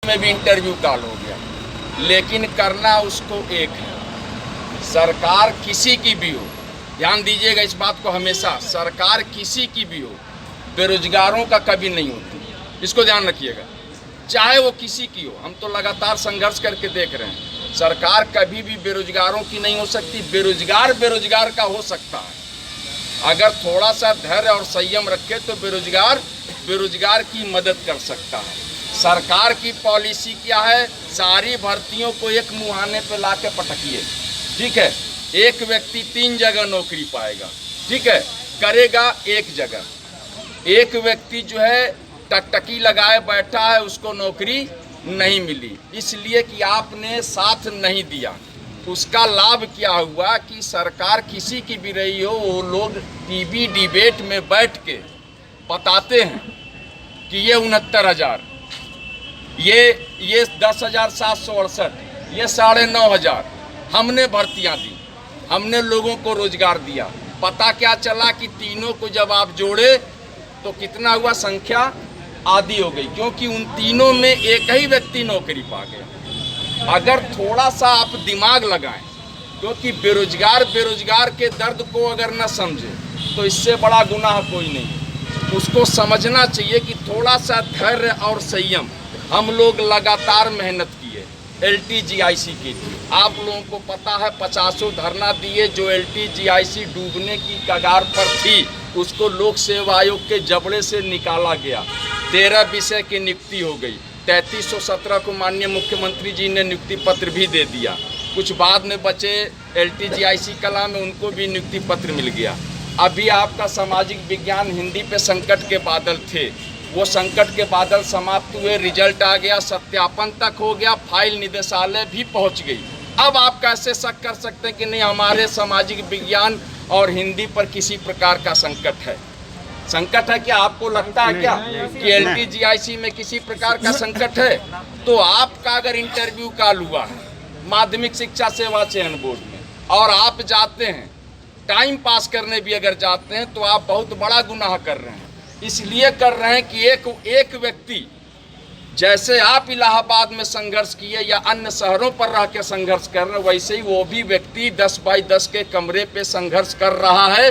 में भी interview call हो गया, लेकिन करना उसको एक है। सरकार किसी की भी हो, ध्यान दीजिएगा इस बात को, हमेशा सरकार किसी की भी हो, बेरोजगारों का कभी नहीं होती, इसको ध्यान रखिएगा। चाहे वो किसी की हो, हम तो लगातार संघर्ष करके देख रहे हैं। सरकार कभी भी बेरोजगारों की नहीं हो सकती, बेरोजगार का हो सकता है। अगर थोड़ा सा धैर्य और संयम रखे तो बेरोजगार की मदद कर सकता है। सरकार की पॉलिसी क्या है? सारी भर्तियों को एक मुहाने पे ला के पटकिए, ठीक है। एक व्यक्ति 3 जगह नौकरी पाएगा, ठीक है, करेगा एक जगह। एक व्यक्ति जो है टकटकी लगाए बैठा है, उसको नौकरी नहीं मिली, इसलिए कि आपने साथ नहीं दिया। उसका लाभ क्या हुआ कि सरकार किसी की भी रही हो, वो लोग टीवी डिबेट में बैठ के बताते हैं कि ये 69,000, ये 10,768, ये 9,500 हमने भर्तियां दी, हमने लोगों को रोजगार दिया। पता क्या चला कि तीनों को जब आप जोड़े तो कितना हुआ? संख्या आधी हो गई, क्योंकि उन तीनों में एक ही व्यक्ति नौकरी पा गया। अगर थोड़ा सा आप दिमाग लगाएं, क्योंकि बेरोजगार के दर्द को अगर न समझे तो इससे बड़ा गुनाह कोई नहीं। उसको समझना चाहिए कि थोड़ा सा धैर्य और संयम। हम लोग लगातार मेहनत किए LTGIC के लिए, आप लोगों को पता है 50 धरना दिए। जो LTGIC डूबने की कगार पर थी, उसको लोक सेवा आयोग के जबड़े से निकाला गया। 13 विषय की नियुक्ति हो गई। 3317 को माननीय मुख्यमंत्री जी ने नियुक्ति पत्र भी दे दिया। कुछ बाद में बचे LTGIC कला में, उनको भी नियुक्ति पत्र मिल गया। अभी आपका सामाजिक विज्ञान हिंदी पे संकट के बादल थे, वो संकट के बादल समाप्त हुए, रिजल्ट आ गया, सत्यापन तक हो गया, फाइल निदेशालय भी पहुंच गई। अब आप कैसे शक कर सकते हैं कि नहीं हमारे सामाजिक विज्ञान और हिंदी पर किसी प्रकार का संकट है? संकट है क्या? आपको लगता है क्या कि LTGIC में किसी प्रकार का संकट है? तो आपका अगर इंटरव्यू कॉल हुआ है माध्यमिक शिक्षा सेवा चयन बोर्ड में और आप जाते हैं, टाइम पास करने भी अगर जाते हैं, तो आप बहुत बड़ा गुनाह कर रहे हैं। इसलिए कर रहे हैं कि एक व्यक्ति, जैसे आप इलाहाबाद में संघर्ष किए या अन्य शहरों पर रह के संघर्ष कर रहे हैं, वैसे ही वो भी व्यक्ति 10 बाई 10 के कमरे पे संघर्ष कर रहा है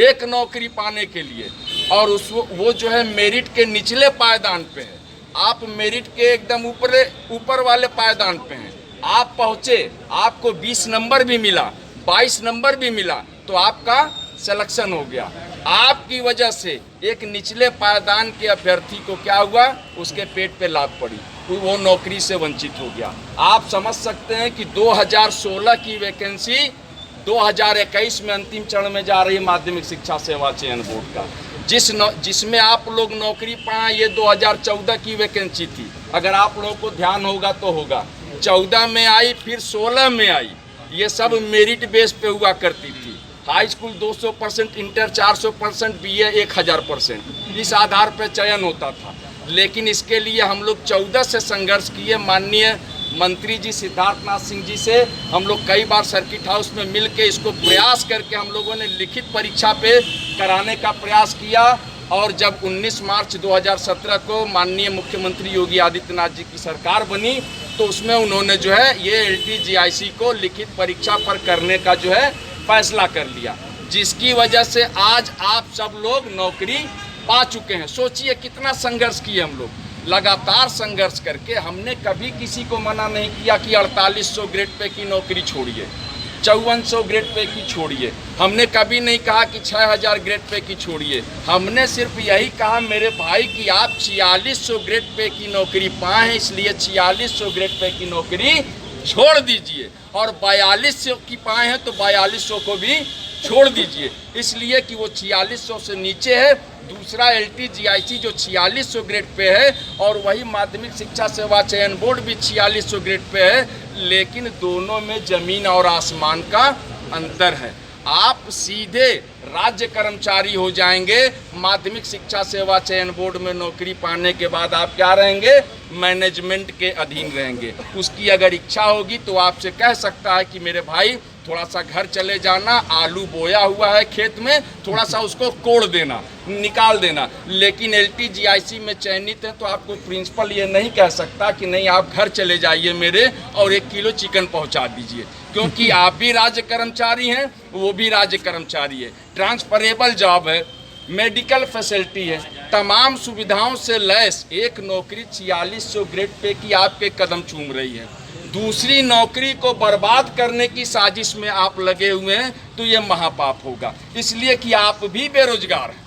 एक नौकरी पाने के लिए। और वो जो है मेरिट के निचले पायदान पे है, आप मेरिट के एकदम ऊपर वाले पायदान पे हैं। आप पहुँचे, आपको 20 नंबर भी मिला, 22 नंबर भी मिला, तो आपका सिलेक्शन हो गया। आपकी वजह से एक निचले पायदान के अभ्यर्थी को क्या हुआ? उसके पेट पे लात पड़ी, वो नौकरी से वंचित हो गया। आप समझ सकते हैं कि 2016 की वैकेंसी 2021 में अंतिम चरण में जा रही है माध्यमिक शिक्षा सेवा चयन बोर्ड का, जिसमें आप लोग नौकरी पाए, ये 2014 की वैकेंसी थी। अगर आप लोगों को ध्यान होगा तो होगा, 14 में आई, फिर 16 में आई। ये सब मेरिट बेस पे हुआ करती थी। हाई स्कूल 200%, इंटर 400%, BA 1000%, इस आधार पर चयन होता था। लेकिन इसके लिए हम लोग 14 से संघर्ष किए। माननीय मंत्री जी सिद्धार्थनाथ सिंह जी से हम लोग कई बार सर्किट हाउस में मिल के इसको प्रयास करके हम लोगों ने लिखित परीक्षा पे कराने का प्रयास किया। और जब 19 मार्च 2017 को माननीय मुख्यमंत्री योगी आदित्यनाथ जी की सरकार बनी, तो उसमें उन्होंने जो है ये LTGIC को लिखित परीक्षा पर करने का जो है फैसला कर लिया, जिसकी वजह से आज आप सब लोग नौकरी पा चुके हैं। सोचिए कितना संघर्ष किए हम लोग, लगातार संघर्ष करके। हमने कभी किसी को मना नहीं किया कि 4800 ग्रेड पे की नौकरी छोड़िए, 5400 ग्रेड पे की छोड़िए। हमने कभी नहीं कहा कि 6000 ग्रेड पे की छोड़िए। हमने सिर्फ यही कहा मेरे भाई कि आप 4600 ग्रेड पे की नौकरी पाए हैं, इसलिए 4600 ग्रेड पे की नौकरी छोड़ दीजिए। और 4200 की पाए हैं तो 4200 को भी छोड़ दीजिए, इसलिए कि वो 4600 से नीचे है। दूसरा LTGIC जो 4600 ग्रेड पे है, और वही माध्यमिक शिक्षा सेवा चयन बोर्ड भी 4600 ग्रेड पे है, लेकिन दोनों में जमीन और आसमान का अंतर है। आप सीधे राज्य कर्मचारी हो जाएंगे। माध्यमिक शिक्षा सेवा चयन बोर्ड में नौकरी पाने के बाद आप क्या रहेंगे? मैनेजमेंट के अधीन रहेंगे। उसकी अगर इच्छा होगी तो आपसे कह सकता है कि मेरे भाई थोड़ा सा घर चले जाना, आलू बोया हुआ है खेत में, थोड़ा सा उसको कोड़ देना, निकाल देना। लेकिन LTGIC में चयनित है तो आपको प्रिंसिपल ये नहीं कह सकता कि नहीं आप घर चले जाइए मेरे और 1 किलो चिकन पहुंचा दीजिए, क्योंकि आप भी राज्य कर्मचारी हैं, वो भी राज्य कर्मचारी है। ट्रांसफरेबल जॉब है, मेडिकल फैसिलिटी है, तमाम सुविधाओं से लैस एक नौकरी 4600 ग्रेड पे की आपके कदम चूम रही है। दूसरी नौकरी को बर्बाद करने की साजिश में आप लगे हुए हैं, तो ये महापाप होगा। इसलिए कि आप भी बेरोजगार हैं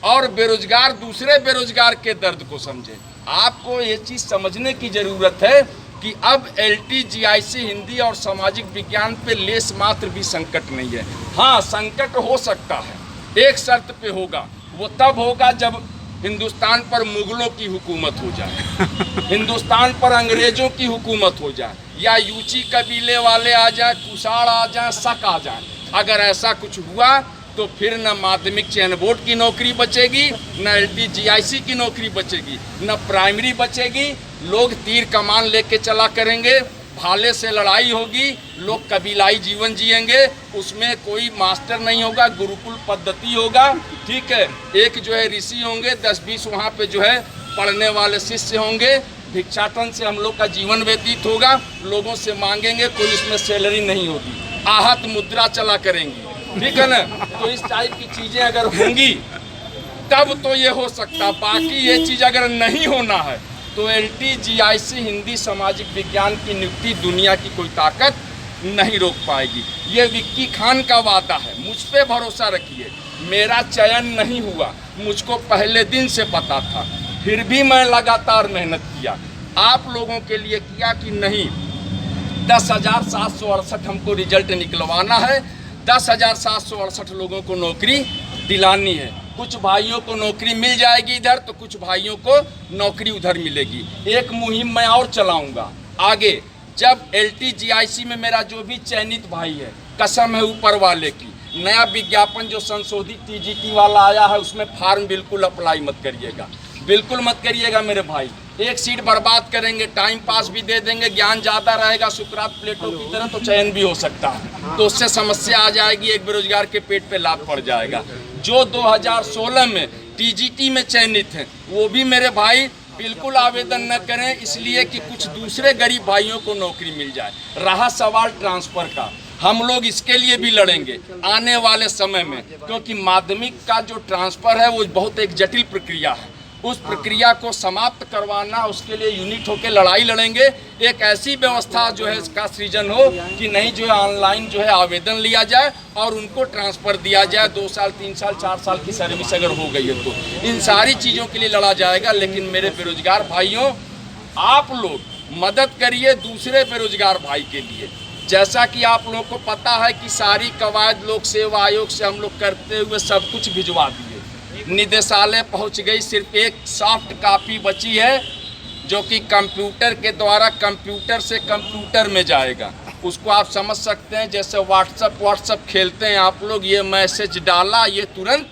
और बेरोजगार दूसरे बेरोजगार के दर्द को समझे। आपको ये चीज़ समझने की ज़रूरत है कि अब LTGIC हिंदी और सामाजिक विज्ञान पे लेस मात्र भी संकट नहीं है। हाँ, संकट हो सकता है, एक शर्त पे होगा, वो तब होगा जब हिंदुस्तान पर मुगलों की हुकूमत हो जाए, हिंदुस्तान पर अंग्रेजों की हुकूमत हो जाए, या यूची कबीले वाले आ जाए, कुषाण आ जाए, शक आ जाए। अगर ऐसा कुछ हुआ तो फिर न माध्यमिक चयन बोर्ड की नौकरी बचेगी, न LTGIC की नौकरी बचेगी, न प्राइमरी बचेगी। लोग तीर कमान लेके चला करेंगे, भाले से लड़ाई होगी, लोग कबीलाई जीवन जिएंगे, उसमें कोई मास्टर नहीं होगा, गुरुकुल पद्धति होगा। ठीक है, एक जो है ऋषि होंगे, 10-20 वहाँ पे जो है पढ़ने वाले शिष्य होंगे। भिक्षाटन से हम लोग का जीवन व्यतीत होगा, लोगों से मांगेंगे, कोई इसमें सैलरी नहीं होगी, आहत मुद्रा चला करेंगी। ठीक है ना, तो इस टाइप की चीज़ें अगर होंगी तब तो ये हो सकता। बाकी ये चीज़ अगर नहीं होना है तो LTGIC हिंदी सामाजिक विज्ञान की नियुक्ति दुनिया की कोई ताकत नहीं रोक पाएगी। ये विक्की खान का वादा है, मुझ पे भरोसा रखिए। मेरा चयन नहीं हुआ, मुझको पहले दिन से पता था, फिर भी मैं लगातार मेहनत किया, आप लोगों के लिए किया कि नहीं। 10,768 हमको रिजल्ट निकलवाना है, 10,768 लोगों को नौकरी दिलानी है। कुछ भाइयों को नौकरी मिल जाएगी इधर, तो कुछ भाइयों को नौकरी उधर मिलेगी। एक मुहिम मैं और चलाऊंगा आगे, जब LTGIC में मेरा जो भी चयनित भाई है, कसम है ऊपर वाले की, नया विज्ञापन जो संशोधित TGT वाला आया है उसमें फार्म बिल्कुल अप्लाई मत करिएगा, बिल्कुल मत करिएगा मेरे भाई। एक सीट बर्बाद करेंगे, टाइम पास भी दे देंगे, ज्ञान ज़्यादा रहेगा सुकरात प्लेटो की तरह, तो चयन भी हो सकता है, तो उससे समस्या आ जाएगी, एक बेरोजगार के पेट पे लात पड़ जाएगा। जो 2016 में TGT में चयनित हैं वो भी मेरे भाई बिल्कुल आवेदन न करें, इसलिए कि कुछ दूसरे गरीब भाइयों को नौकरी मिल जाए। रहा सवाल ट्रांसफ़र का, हम लोग इसके लिए भी लड़ेंगे आने वाले समय में, क्योंकि माध्यमिक का जो ट्रांसफ़र है वो बहुत एक जटिल प्रक्रिया है। उस प्रक्रिया को समाप्त करवाना, उसके लिए यूनिट होकर लड़ाई लड़ेंगे। एक ऐसी व्यवस्था जो है इसका सृजन हो कि नहीं जो है ऑनलाइन जो है आवेदन लिया जाए और उनको ट्रांसफ़र दिया जाए। 2 साल 3 साल 4 साल की सर्विस अगर हो गई है तो इन सारी चीज़ों के लिए लड़ा जाएगा। लेकिन मेरे बेरोजगार भाइयों, आप लोग मदद करिए दूसरे बेरोजगार भाई के लिए। जैसा कि आप लोगों को पता है कि सारी कवायद लोक सेवा आयोग से हम लोग करते हुए सब कुछ भिजवा दिए, निदेशालय पहुंच गई, सिर्फ एक सॉफ्ट कॉपी बची है जो कि कंप्यूटर के द्वारा कंप्यूटर से कंप्यूटर में जाएगा। उसको आप समझ सकते हैं जैसे व्हाट्सअप खेलते हैं आप लोग, ये मैसेज डाला ये तुरंत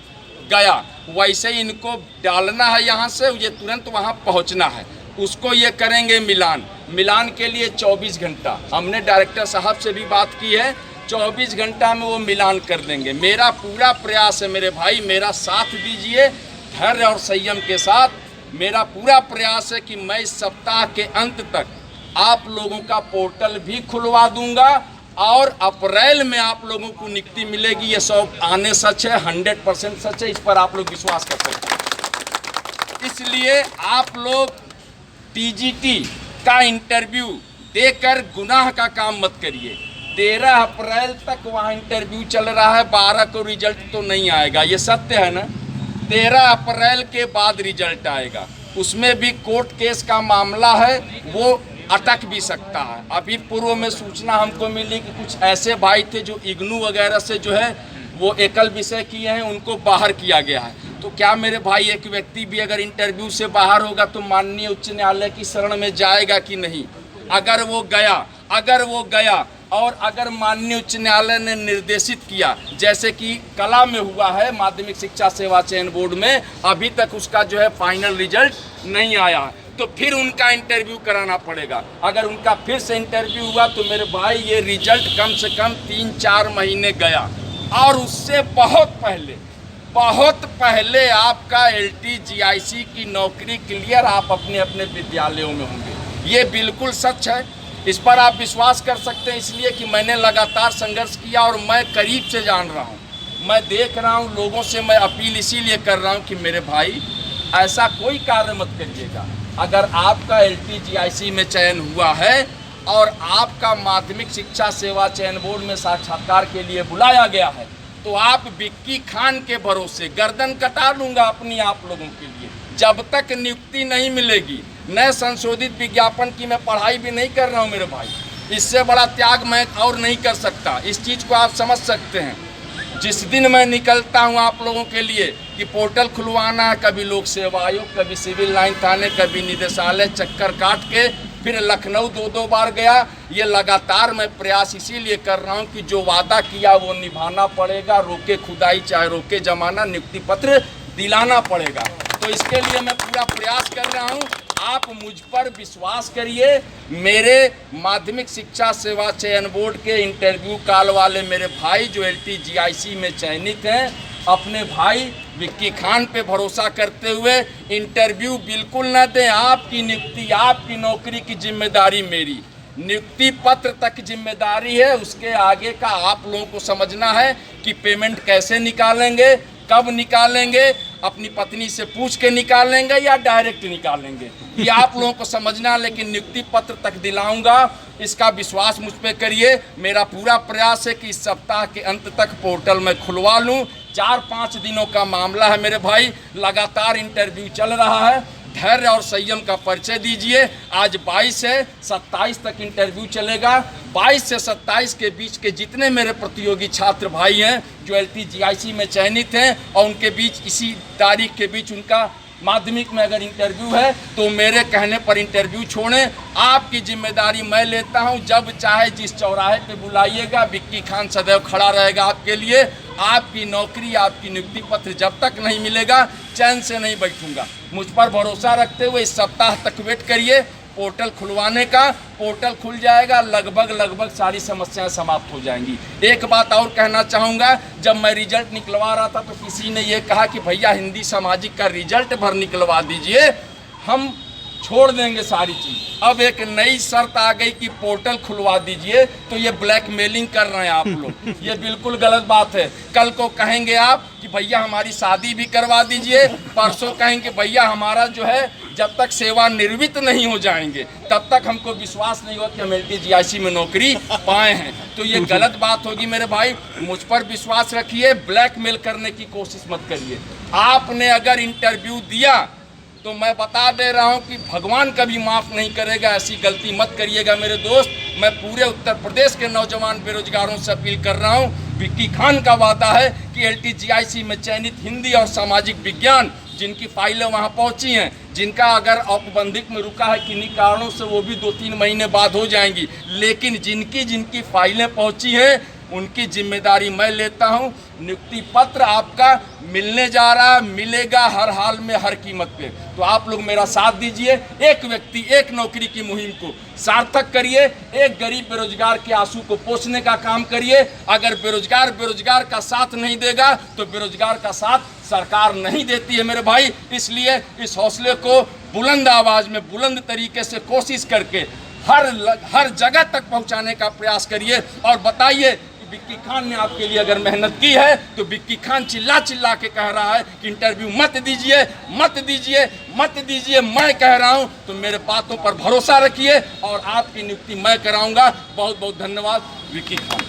गया, वैसे ही इनको डालना है यहाँ से, ये तुरंत वहाँ पहुँचना है। उसको ये करेंगे मिलान के लिए 24 घंटा, हमने डायरेक्टर साहब से भी बात की है, 24 घंटा में वो मिलान कर देंगे। मेरा पूरा प्रयास है मेरे भाई, मेरा साथ दीजिए धैर्य और संयम के साथ। मेरा पूरा प्रयास है कि मैं इस सप्ताह के अंत तक आप लोगों का पोर्टल भी खुलवा दूंगा और अप्रैल में आप लोगों को नियुक्ति मिलेगी। ये सब आने सच है, 100% सच है, इस पर आप लोग विश्वास कर सकते हैं। इसलिए आप लोग TGT का इंटरव्यू देकर गुनाह का काम मत करिए। 13 अप्रैल तक वहाँ इंटरव्यू चल रहा है, 12 को रिजल्ट तो नहीं आएगा, ये सत्य है ना। 13 अप्रैल के बाद रिजल्ट आएगा, उसमें भी कोर्ट केस का मामला है, वो अटक भी सकता है। अभी पूर्व में सूचना हमको मिली कि कुछ ऐसे भाई थे जो इग्नू वगैरह से जो है वो एकल विषय किए हैं, उनको बाहर किया गया है। तो क्या मेरे भाई एक व्यक्ति भी अगर इंटरव्यू से बाहर होगा तो माननीय उच्च न्यायालय की शरण में जाएगा कि नहीं? अगर वो गया और अगर माननीय उच्च न्यायालय ने निर्देशित किया, जैसे कि कला में हुआ है माध्यमिक शिक्षा सेवा चयन बोर्ड में, अभी तक उसका जो है फाइनल रिजल्ट नहीं आया, तो फिर उनका इंटरव्यू कराना पड़ेगा। अगर उनका फिर से इंटरव्यू हुआ तो मेरे भाई ये रिजल्ट कम से कम 3-4 महीने गया। और उससे बहुत पहले आपका LTGIC की नौकरी क्लियर आप अपने अपने विद्यालयों में होंगे। ये बिल्कुल सच है, इस पर आप विश्वास कर सकते हैं, इसलिए कि मैंने लगातार संघर्ष किया और मैं करीब से जान रहा हूँ, मैं देख रहा हूँ लोगों से। मैं अपील इसीलिए कर रहा हूँ कि मेरे भाई ऐसा कोई कार्य मत करिएगा। अगर आपका LTGIC में चयन हुआ है और आपका माध्यमिक शिक्षा सेवा चयन बोर्ड में साक्षात्कार के लिए बुलाया गया है, तो आप विक्की खान के भरोसे गर्दन कटा लूँगा अपनी आप लोगों के लिए। जब तक नियुक्ति नहीं मिलेगी, नए संशोधित विज्ञापन की मैं पढ़ाई भी नहीं कर रहा हूँ मेरे भाई, इससे बड़ा त्याग मैं और नहीं कर सकता। इस चीज़ को आप समझ सकते हैं। जिस दिन मैं निकलता हूँ आप लोगों के लिए कि पोर्टल खुलवाना है, कभी लोक सेवा आयोग, कभी सिविल लाइन थाने, कभी निदेशालय, चक्कर काट के फिर लखनऊ 2-2 बार गया। ये लगातार मैं प्रयास इसीलिए कर रहा हूँ कि जो वादा किया वो निभाना पड़ेगा। रोके खुदाई चाहे रोके जमाना, नियुक्ति पत्र दिलाना पड़ेगा। तो इसके लिए मैं पूरा प्रयास कर रहा हूँ। आप मुझ पर विश्वास करिए। मेरे माध्यमिक शिक्षा सेवा चयन बोर्ड के इंटरव्यू काल वाले मेरे भाई जो LTGIC में चयनित हैं, अपने भाई विक्की खान पे भरोसा करते हुए इंटरव्यू बिल्कुल न दें। आपकी नियुक्ति, आपकी नौकरी की जिम्मेदारी मेरी, नियुक्ति पत्र तक जिम्मेदारी है। उसके आगे का आप लोगों को समझना है कि पेमेंट कैसे निकालेंगे, कब निकालेंगे, अपनी पत्नी से पूछ के निकालेंगे या डायरेक्ट निकालेंगे, ये आप लोगों को समझना। लेकिन नियुक्ति पत्र तक दिलाऊंगा, इसका विश्वास मुझ पे करिए। मेरा पूरा प्रयास है कि इस सप्ताह के अंत तक पोर्टल में खुलवा लूं। 4-5 दिनों का मामला है मेरे भाई, लगातार इंटरव्यू चल रहा है। धैर्य और संयम का परिचय दीजिए। आज 22 है, 27 तक इंटरव्यू चलेगा। 22 से 27 के बीच के जितने मेरे प्रतियोगी छात्र भाई हैं जो LTGIC में चयनित हैं और उनके बीच इसी तारीख के बीच उनका माध्यमिक में अगर इंटरव्यू है, तो मेरे कहने पर इंटरव्यू छोड़ें। आपकी जिम्मेदारी मैं लेता हूं। जब चाहे जिस चौराहे पे बुलाइएगा, विक्की खान सदैव खड़ा रहेगा आपके लिए। आपकी नौकरी, आपकी नियुक्ति पत्र जब तक नहीं मिलेगा, चैन से नहीं बैठूंगा। मुझ पर भरोसा रखते हुए इस सप्ताह तक वेट करिए पोर्टल खुलवाने का। पोर्टल खुल जाएगा, लगभग सारी समस्याएं समाप्त हो जाएंगी। एक बात और कहना चाहूँगा, जब मैं रिजल्ट निकलवा रहा था तो किसी ने ये कहा कि भैया हिंदी सामाजिक का रिजल्ट भर निकलवा दीजिए, हम छोड़ देंगे सारी चीज़। अब एक नई शर्त आ गई कि पोर्टल खुलवा दीजिए, तो ये ब्लैकमेलिंग कर रहे हैं आप लोग। ये बिल्कुल गलत बात है। कल को कहेंगे आप कि भैया हमारी शादी भी करवा दीजिए, परसों कहेंगे भैया हमारा जो है जब तक सेवानिवृत्त नहीं हो जाएंगे तब तक हमको विश्वास नहीं होगा कि हम LTGIC में नौकरी पाए हैं। तो ये गलत बात होगी मेरे भाई। मुझ पर विश्वास रखिए, ब्लैकमेल करने की कोशिश मत करिए। आपने अगर इंटरव्यू दिया तो मैं बता दे रहा हूं कि भगवान कभी माफ़ नहीं करेगा। ऐसी गलती मत करिएगा मेरे दोस्त। मैं पूरे उत्तर प्रदेश के नौजवान बेरोजगारों से अपील कर रहा हूं। विक्की खान का वादा है कि LTGIC में चयनित हिंदी और सामाजिक विज्ञान जिनकी फाइलें वहां पहुंची हैं, जिनका अगर औपबंधिक में रुका है किन्हीं कारणों से, वो भी 2-3 महीने बाद हो जाएंगी। लेकिन जिनकी फाइलें पहुंची हैं उनकी जिम्मेदारी मैं लेता हूं। नियुक्ति पत्र आपका मिलने जा रहा है, मिलेगा हर हाल में, हर कीमत पे। तो आप लोग मेरा साथ दीजिए। एक व्यक्ति एक नौकरी की मुहिम को सार्थक करिए। एक गरीब बेरोजगार के आंसू को पोंछने का काम करिए। अगर बेरोजगार का साथ नहीं देगा तो बेरोजगार का साथ सरकार नहीं देती है मेरे भाई। इसलिए इस हौसले को बुलंद आवाज में, बुलंद तरीके से कोशिश करके हर जगह तक पहुंचाने का प्रयास करिए। और बताइए कि विक्की खान ने आपके लिए अगर मेहनत की है तो विक्की खान चिल्ला चिल्ला के कह रहा है कि इंटरव्यू मत दीजिए, मत दीजिए, मत दीजिए। मैं कह रहा हूं तो मेरे बातों पर भरोसा रखिए और आपकी नियुक्ति मैं कराऊंगा। बहुत बहुत धन्यवाद विक्की खान।